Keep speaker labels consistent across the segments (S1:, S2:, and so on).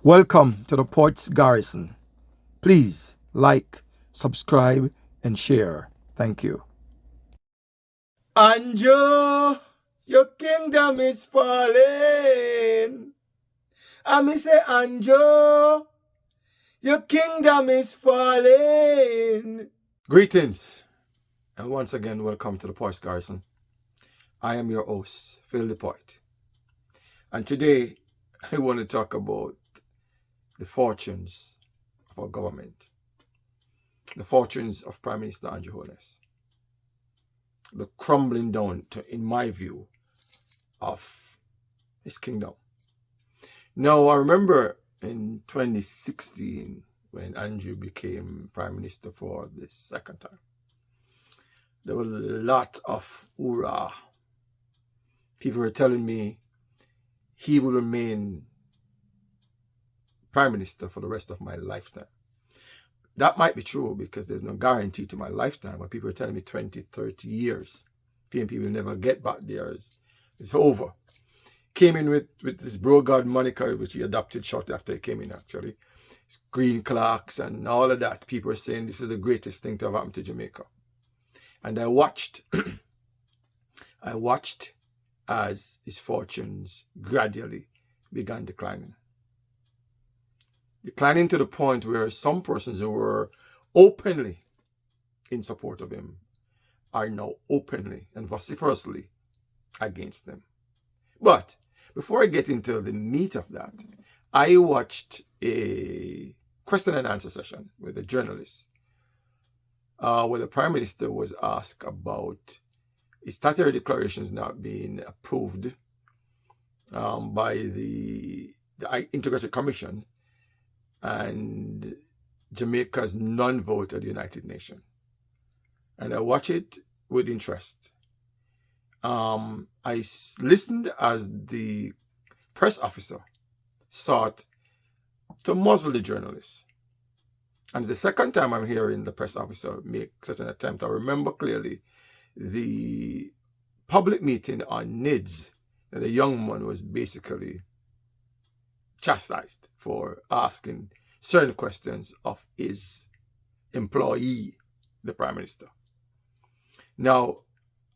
S1: Welcome to the Ports Garrison. Please like, subscribe, and share. Thank you. Andrew, your kingdom is falling. I may say, Andrew, your kingdom is falling. Greetings, and once again, welcome to the Ports Garrison. I am your host, Phil the Poet. And today, I want to talk about the fortunes of our government, the fortunes of Prime Minister Andrew Holness, the crumbling down, in my view, of his kingdom. Now, I remember in 2016, when Andrew became Prime Minister for the second time, there was a lot of hoorah. People were telling me he will remain Prime Minister for the rest of my lifetime. That might be true because there's no guarantee to my lifetime, but people are telling me 20, 30 years. PNP will never get back there. It's over. Came in with this bro god moniker, which he adopted shortly after he came in, actually. It's green clerks and all of that. People are saying this is the greatest thing to have happened to Jamaica. And I watched as his fortunes gradually began declining. Declining to the point where some persons who were openly in support of him are now openly and vociferously against him. But before I get into the meat of that, I watched a question and answer session with a journalist where the Prime Minister was asked about his statutory declarations not being approved by the Integrated Commission and Jamaica's non-vote at the United Nations. And I watched it with interest. I listened as the press officer sought to muzzle the journalist. And the second time I'm hearing the press officer make such an attempt, I remember clearly the public meeting on NIDS, and the young man was basically chastised for asking certain questions of his employee, the Prime Minister. Now,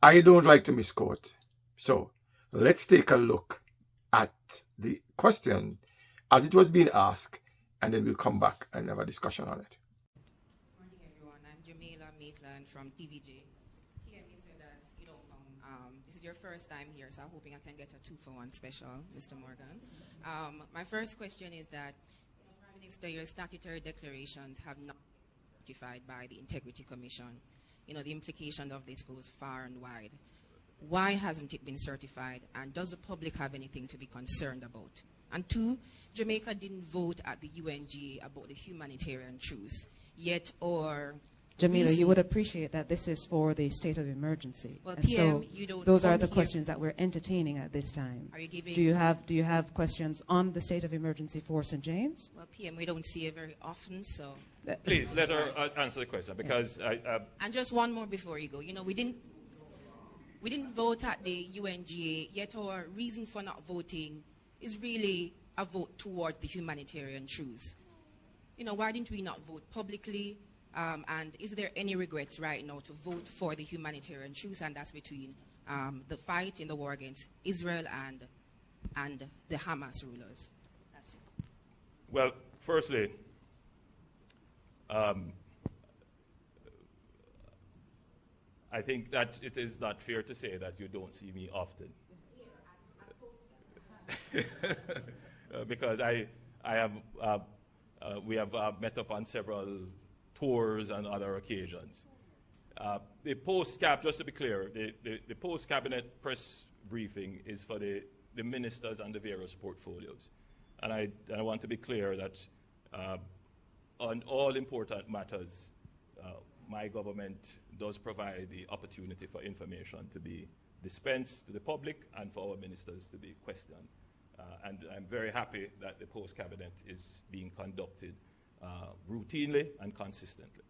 S1: I don't like to misquote, so let's take a look at the question as it was being asked, and then we'll come back and have a discussion on it.
S2: Good morning, everyone. I'm Jamila Maitland from TVJ. PM, you said that you don't come. This is your first time here, so I'm hoping I can get a 2-for-1 special, Mr. Morgan. My first question is that, Prime Minister, your statutory declarations have not been certified by the Integrity Commission. The implication of this goes far and wide. Why hasn't it been certified, and does the public have anything to be concerned about? And two, Jamaica didn't vote at the UNGA about the humanitarian truce, yet or...
S3: Jamila, you would appreciate that this is for the state of emergency.
S2: Well,
S3: and
S2: PM,
S3: so
S2: you don't
S3: those are
S2: come
S3: the
S2: here-
S3: questions that we're entertaining at this time.
S2: Are you giving...
S3: Do you have questions on the state of emergency for St. James?
S2: Well, PM, we don't see it very often, so...
S4: Please, let her answer the question, because
S2: And just one more before you go. We didn't vote at the UNGA, yet our reason for not voting is really a vote toward the humanitarian truce. Why didn't we not vote publicly? And is there any regrets right now to vote for the humanitarian truce, and that's between the fight in the war against Israel and the Hamas rulers? That's it.
S4: well, firstly, I think that it is not fair to say that you don't see me often. Because we have met up on several tours and other occasions. The post-cap, just to be clear, the post-cabinet press briefing is for the ministers and the various portfolios. And I want to be clear that on all important matters, my government does provide the opportunity for information to be dispensed to the public and for our ministers to be questioned. And I'm very happy that the post-cabinet is being conducted routinely and consistently.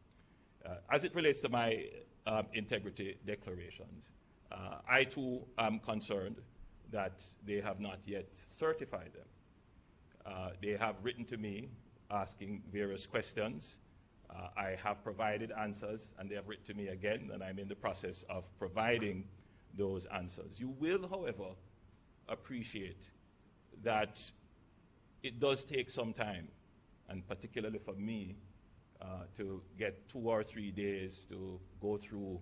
S4: As it relates to my integrity declarations, I too am concerned that they have not yet certified them. They have written to me asking various questions. I have provided answers, and they have written to me again, and I'm in the process of providing those answers. You will, however, appreciate that it does take some time, and particularly for me, to get 2 or 3 days to go through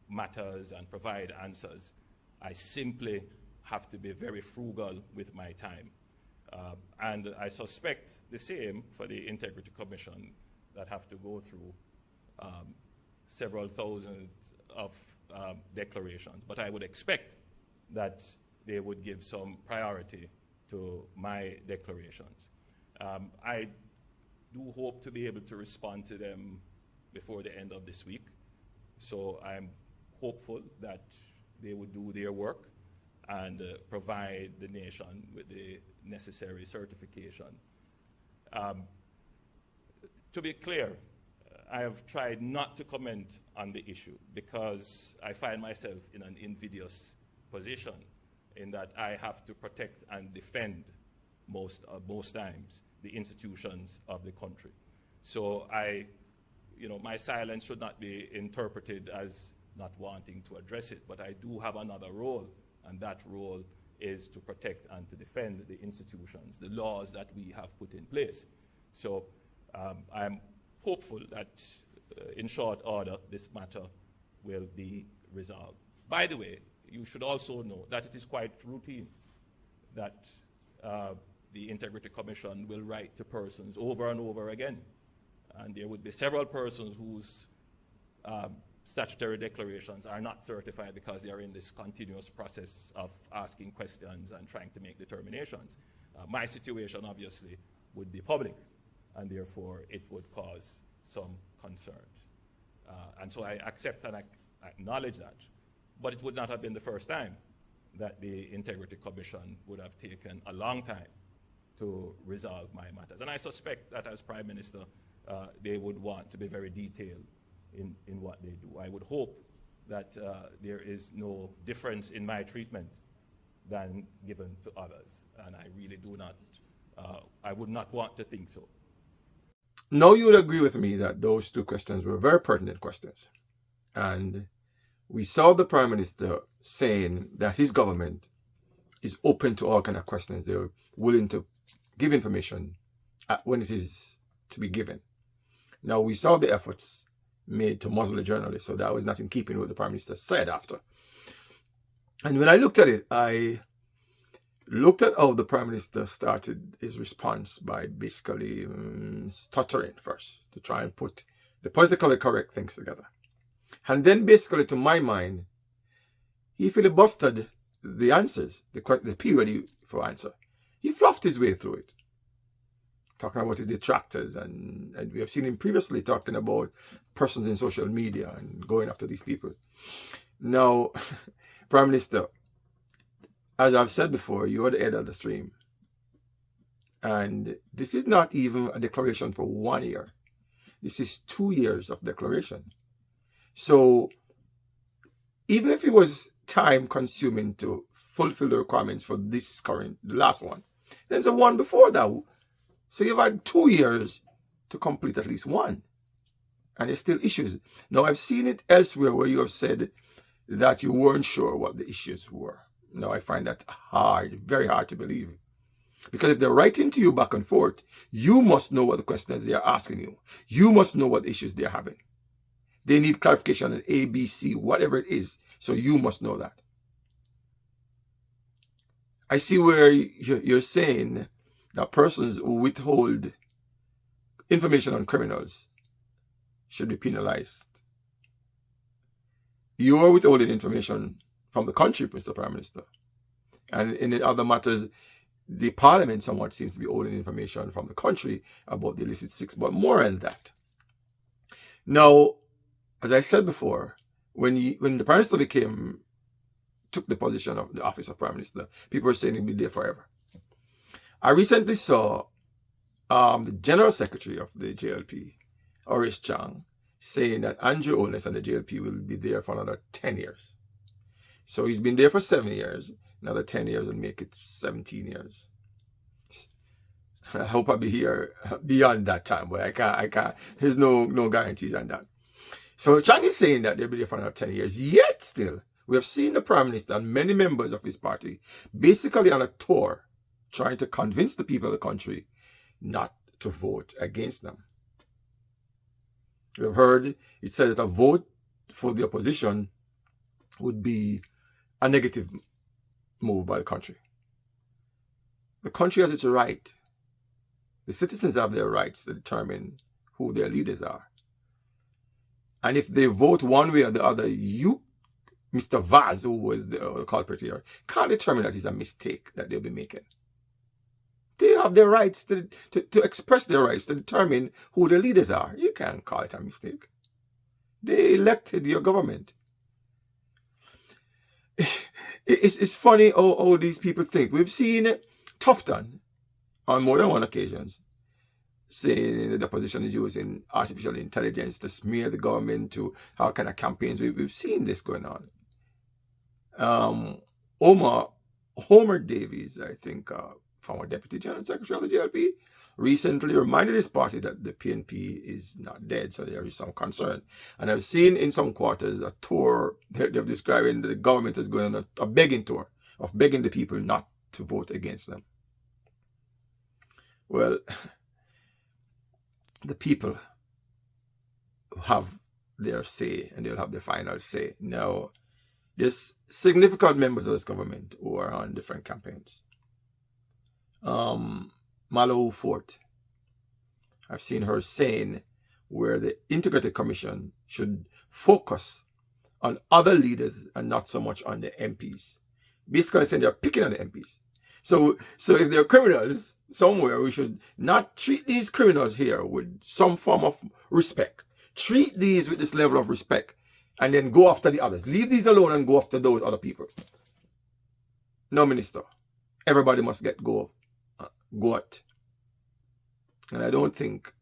S4: matters and provide answers. I simply have to be very frugal with my time. And I suspect the same for the Integrity Commission that have to go through several thousands of declarations. But I would expect that they would give some priority to my declarations. I do hope to be able to respond to them before the end of this week. So I'm hopeful that they would do their work and provide the nation with the necessary certification. To be clear, I have tried not to comment on the issue because I find myself in an invidious position in that I have to protect and defend most times the institutions of the country. So my silence should not be interpreted as not wanting to address it, but I do have another role, and that role is to protect and to defend the institutions, the laws that we have put in place. So I'm hopeful that in short order this matter will be resolved. By the way, you should also know that it is quite routine that the Integrity Commission will write to persons over and over again. And there would be several persons whose statutory declarations are not certified because they are in this continuous process of asking questions and trying to make determinations. My situation, obviously, would be public, and therefore it would cause some concerns. And so I accept and I acknowledge that. But it would not have been the first time that the Integrity Commission would have taken a long time to resolve my matters. And I suspect that as Prime Minister, they would want to be very detailed in what they do. I would hope that there is no difference in my treatment than given to others. And I really do not, I would not want to think so.
S1: Now you would agree with me that those two questions were very pertinent questions. And we saw the Prime Minister saying that his government is open to all kinds of questions. They're willing to give information when it is to be given. Now, we saw the efforts made to muzzle the journalists, so that was not in keeping with what the Prime Minister said after. And when I looked at it, I looked at how the Prime Minister started his response by basically stuttering first to try and put the politically correct things together. And then basically, to my mind, he filibustered the answers, the period for answer. He fluffed his way through it, talking about his detractors. And we have seen him previously talking about persons in social media and going after these people. Now, Prime Minister, as I've said before, you are the head of the stream. And this is not even a declaration for 1 year. This is 2 years of declaration. So even if it was time consuming to fulfill the requirements for this the last one, there's a one before that. So you've had 2 years to complete at least one. And there's still issues. Now, I've seen it elsewhere where you have said that you weren't sure what the issues were. Now, I find that hard, very hard to believe. Because if they're writing to you back and forth, you must know what the questions they are asking you. You must know what issues they're having. They need clarification on A, B, C, whatever it is. So you must know that. I see where you're saying that persons who withhold information on criminals should be penalized. You are withholding information from the country, Mr. Prime Minister. And in other matters, the Parliament somewhat seems to be holding information from the country about the illicit six, but more than that. Now, as I said before, when the Prime Minister took the position of the office of Prime Minister, people were saying he'd be there forever. I recently saw the General Secretary of the JLP, Horace Chang, saying that Andrew Holness and the JLP will be there for another 10 years. So he's been there for 7 years. Another 10 years will make it 17 years. I hope I'll be here beyond that time, but I can't. There's no guarantees on that. So Chang is saying that they'll be there for another 10 years. Yet still, we have seen the Prime Minister and many members of his party basically on a tour trying to convince the people of the country not to vote against them. We have heard it said that a vote for the opposition would be a negative move by the country. The country has its right. The citizens have their rights to determine who their leaders are. And if they vote one way or the other, you, Mr. Vaz, who was the culprit here, can't determine that it's a mistake that they'll be making. They have their rights to express their rights to determine who their leaders are. You can't call it a mistake. They elected your government. It's funny how these people think. We've seen Tufton on more than one occasion saying that the opposition is using artificial intelligence to smear the government, to how kind of campaigns. We've seen this going on. Homer Davies, I think, former Deputy General Secretary of the JLP, recently reminded his party that the PNP is not dead, so there is some concern. And I've seen in some quarters a tour, they're describing that the government is going on a begging tour of begging the people not to vote against them. Well, the people have their say and they'll have their final say. Now, there's significant members of this government who are on different campaigns. Malo Fort, I've seen her saying where the Integrity Commission should focus on other leaders and not so much on the MPs. Basically saying they're picking on the MPs. So if they're criminals somewhere, we should not treat these criminals here with some form of respect. Treat these with this level of respect and then go after the others. Leave these alone and go after those other people. No, Minister. Everybody must get go at. And I don't think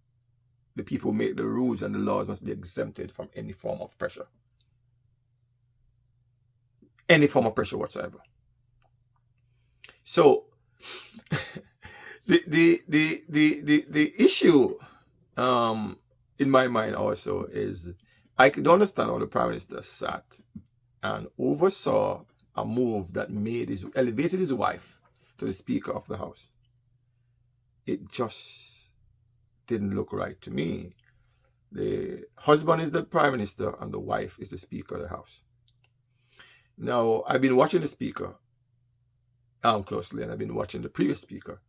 S1: the people who make the rules and the laws must be exempted from any form of pressure. Any form of pressure whatsoever. So the issue in my mind also is I could understand how the Prime Minister sat and oversaw a move that elevated his wife to the Speaker of the House. It just didn't look right to me. The husband is the Prime Minister and the wife is the Speaker of the House. Now, I've been watching the Speaker closely, and I've been watching the previous Speaker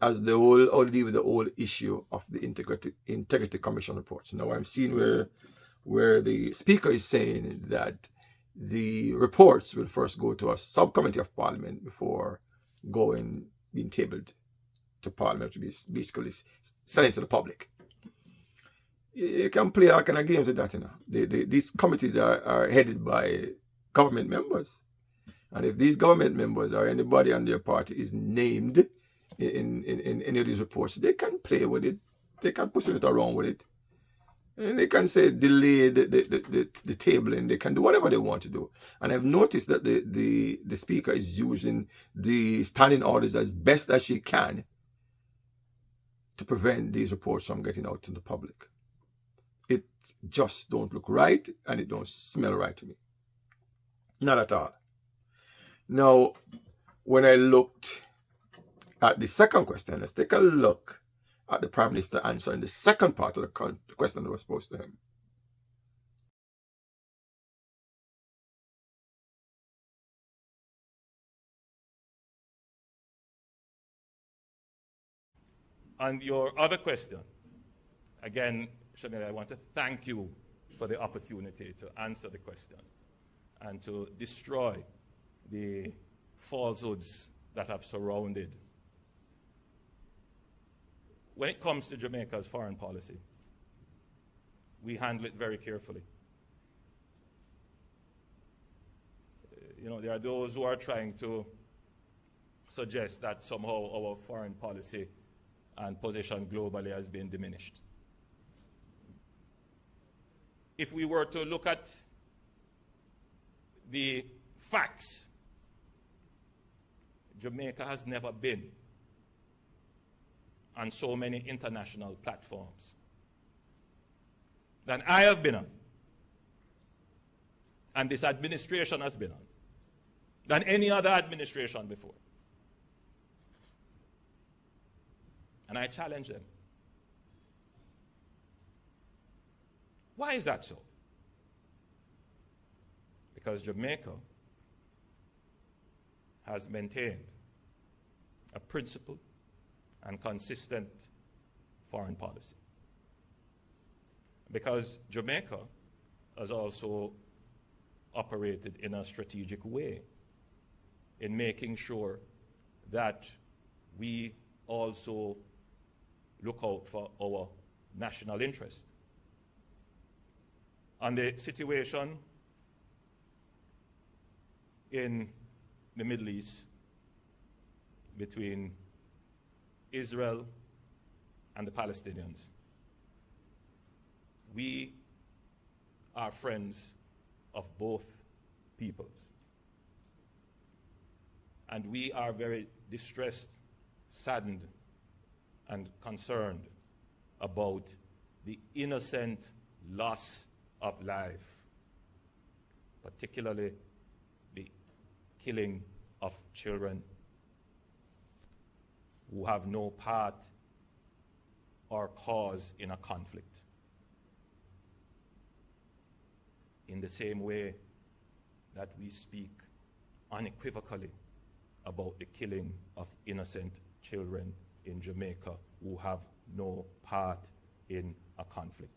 S1: as the whole deal with the whole issue of the Integrity Commission reports. Now, I'm seeing where the Speaker is saying that the reports will first go to a subcommittee of Parliament before being tabled to Parliament, to be basically sent to the public. You can play all kind of games with that, you know. These committees are headed by government members. And if these government members or anybody on their party is named in any of these reports, they can play with it. They can push it around with it. And they can say delay the tabling. They can do whatever they want to do. And I've noticed that the Speaker is using the standing orders as best as she can to prevent these reports from getting out to the public. It just don't look right and it don't smell right to me. Not at all. Now, when I looked at the second question, let's take a look at the Prime Minister answering the second part of the question that was posed to him.
S4: And your other question, again, Shamila, I want to thank you for the opportunity to answer the question and to destroy the falsehoods that have surrounded. When it comes to Jamaica's foreign policy, we handle it very carefully. There are those who are trying to suggest that somehow our foreign policy and position globally has been diminished. If we were to look at the facts, Jamaica has never been on so many international platforms than I have been on, and this administration has been on, than any other administration before. And I challenge them. Why is that so? Because Jamaica has maintained a principled and consistent foreign policy. Because Jamaica has also operated in a strategic way in making sure that we also look out for our national interest. On the situation in the Middle East between Israel and the Palestinians, we are friends of both peoples. And we are very distressed, saddened, and concerned about the innocent loss of life, particularly the killing of children who have no part or cause in a conflict. In the same way that we speak unequivocally about the killing of innocent children in Jamaica who have no part in a conflict.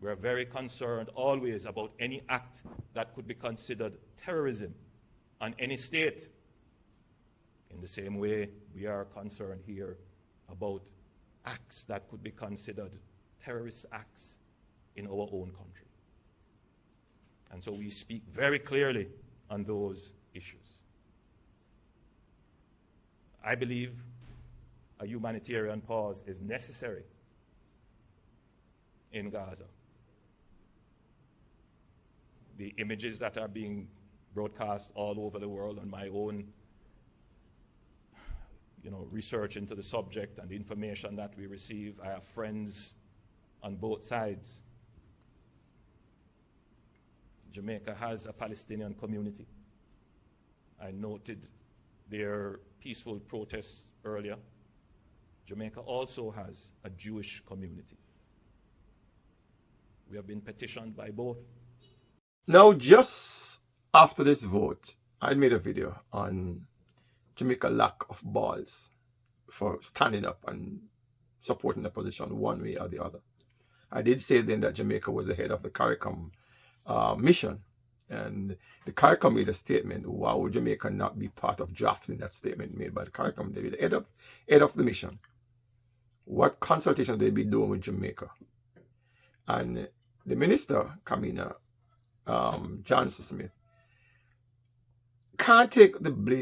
S4: We're very concerned always about any act that could be considered terrorism on any state. In the same way, we are concerned here about acts that could be considered terrorist acts in our own country. And so we speak very clearly on those issues. I believe a humanitarian pause is necessary in Gaza. The images that are being broadcast all over the world, on my own research into the subject and the information that we receive, I have friends on both sides. Jamaica has a Palestinian community. I noted their peaceful protests earlier. Jamaica also has a Jewish community. We have been petitioned by both.
S1: Now, just after this vote, I made a video on Jamaica's lack of balls for standing up and supporting the position one way or the other. I did say then that Jamaica was the head of the CARICOM mission, and the CARICOM made a statement. Why would Jamaica not be part of drafting that statement made by the CARICOM? They were the head of the mission. What consultation they be doing with Jamaica? And the minister, Kamina Johnson Smith, can't take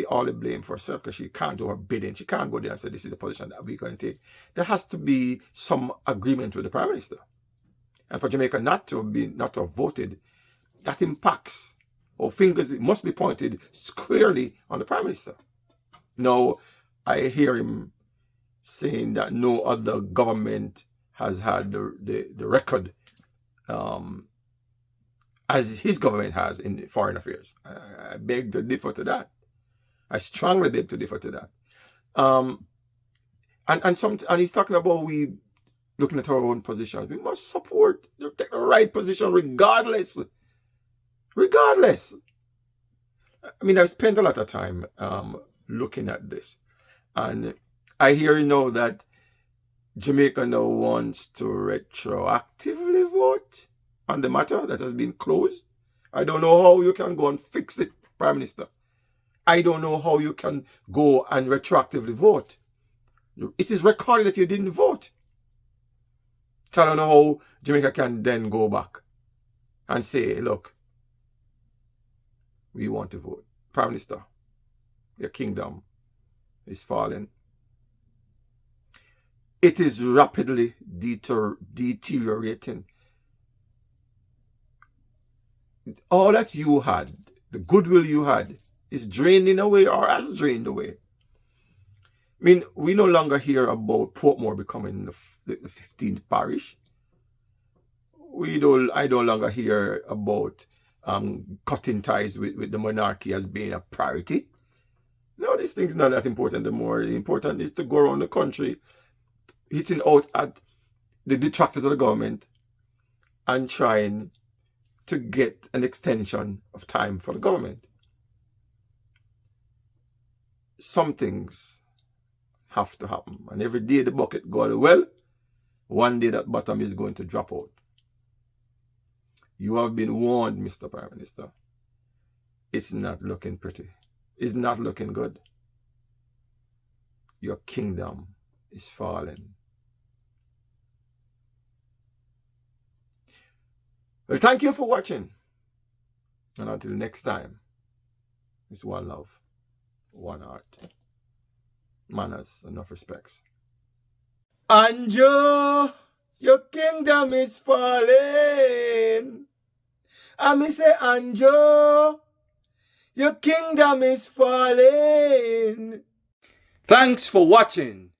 S1: all the blame for herself because she can't do her bidding. She can't go there and say, this is the position that we're going to take. There has to be some agreement with the Prime Minister. And for Jamaica not to have voted, that impacts, or fingers must be pointed squarely on the Prime Minister. Now, I hear him saying that no other government has had the record as his government has in foreign affairs. I beg to differ to that. I strongly beg to differ to that. And he's talking about we looking at our own positions. We must support, take the right position regardless. Regardless. I mean, I've spent a lot of time looking at this. And I hear that Jamaica now wants to retroactively vote on the matter that has been closed. I don't know how you can go and fix it, Prime Minister. I don't know how you can go and retroactively vote. It is recorded that you didn't vote. So I don't know how Jamaica can then go back and say, look, we want to vote. Prime Minister, your kingdom is falling. It is rapidly deteriorating. All that you had, the goodwill you had, is draining away or has drained away. I mean, we no longer hear about Portmore becoming the 15th parish. I no longer hear about cutting ties with the monarchy as being a priority. No, these things not that important anymore. The important is to go around the country hitting out at the detractors of the government and trying to get an extension of time for the government. Some things have to happen. And every day the bucket goes well, one day that bottom is going to drop out. You have been warned, Mr. Prime Minister. It's not looking pretty. It's not looking good. Your kingdom is falling. Well, thank you for watching. And until next time, it's one love, one heart, manners, enough respects. Andrew, your kingdom is falling. I may say, Andrew, your kingdom is falling. Thanks for watching.